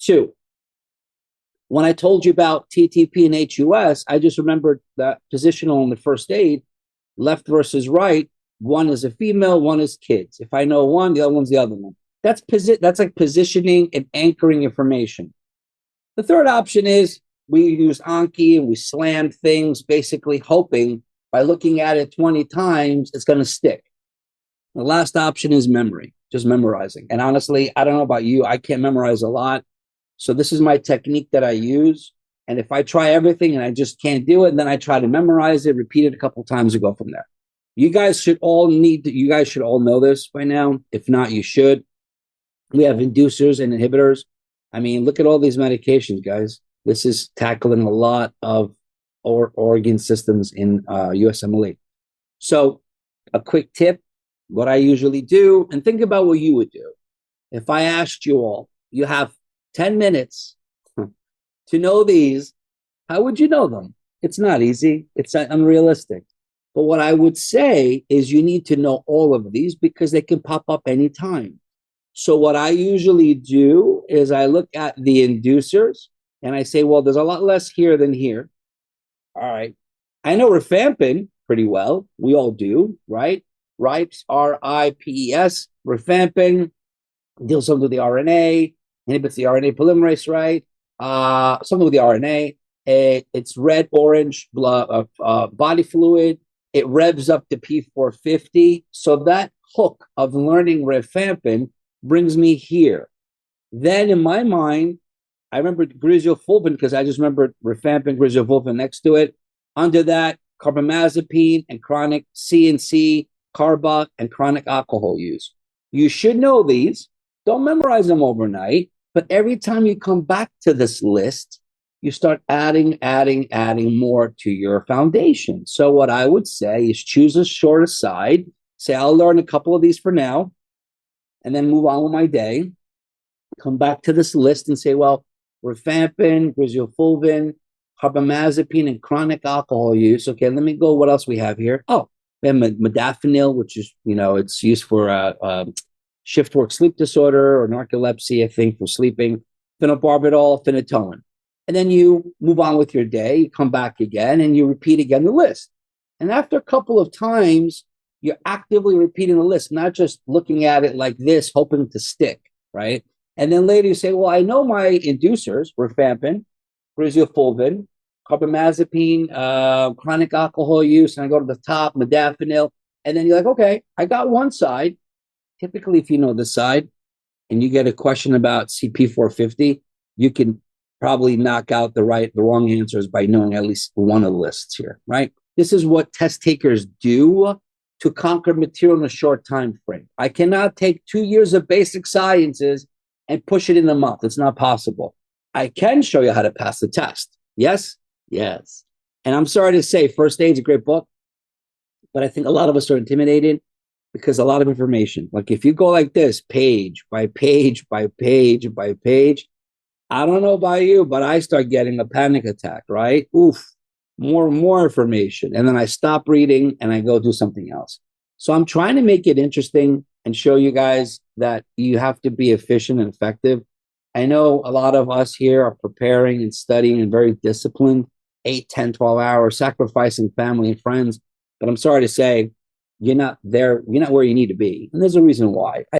Two, when I told you about TTP and HUS, I just remembered that positional in the first aid, left versus right. One is a female, one is kids. If I know one, the other one's the other one. That's like positioning and anchoring information. The third option is we use Anki and we slam things, basically hoping by looking at it 20 times, it's going to stick. The last option is memory, just memorizing. And honestly, I don't know about you, I can't memorize a lot. So this is my technique that I use. And if I try everything and I just can't do it, then I try to memorize it, repeat it a couple of times and go from there. You guys should all know this by now. If not, you should. We have inducers and inhibitors. I mean, look at all these medications, guys. This is tackling a lot of organ systems in USMLE. So a quick tip, what I usually do, and think about what you would do. If I asked you all, you have 10 minutes to know these, how would you know them? It's not easy. It's unrealistic. But what I would say is you need to know all of these because they can pop up anytime. So what I usually do is I look at the inducers and I say, well, there's a lot less here than here. All right. I know rifampin pretty well. We all do, right? RIPES, R-I-P-E-S, rifampin, deals something with the RNA, inhibits the RNA polymerase, right? Something with the RNA. It's red, orange body fluid. It revs up to p450. So that hook of learning rifampin brings me here. Then in my mind, I remember griseofulvin because I just remembered rifampin, griseofulvin next to it. Under that, carbamazepine and chronic CNC, carba, and chronic alcohol use. You should know these. Don't memorize them overnight, but every time you come back to this list, you start adding more to your foundation. So what I would say is choose a short aside. Say, I'll learn a couple of these for now, and then move on with my day. Come back to this list and say, well, rifampin, griseofulvin, carbamazepine, and chronic alcohol use. Okay, let me go. What else we have here? Oh, we have modafinil, which is, it's used for shift work sleep disorder or narcolepsy, I think, for sleeping. Phenobarbital, phenytoin. And then you move on with your day, you come back again, and you repeat again the list. And after a couple of times, you're actively repeating the list, not just looking at it like this, hoping to stick, right? And then later you say, well, I know my inducers, rifampin, griseofulvin, carbamazepine, chronic alcohol use, and I go to the top, modafinil, and then you're like, okay, I got one side. Typically, if you know the side, and you get a question about CP450, you can probably knock out the wrong answers by knowing at least one of the lists here, right? This is what test takers do to conquer material in a short time frame. I cannot take 2 years of basic sciences and push it in a month. It's not possible. I can show you how to pass the test. Yes? Yes. And I'm sorry to say, First Aid's a great book, but I think a lot of us are intimidated because a lot of information. Like if you go like this, page by page by page by page, I don't know about you, but I start getting a panic attack, right? Oof, more information. And then I stop reading and I go do something else. So I'm trying to make it interesting and show you guys that you have to be efficient and effective. I know a lot of us here are preparing and studying and very disciplined, 8, 10, 12 hours, sacrificing family and friends. But I'm sorry to say, you're not there. You're not where you need to be. And there's a reason why.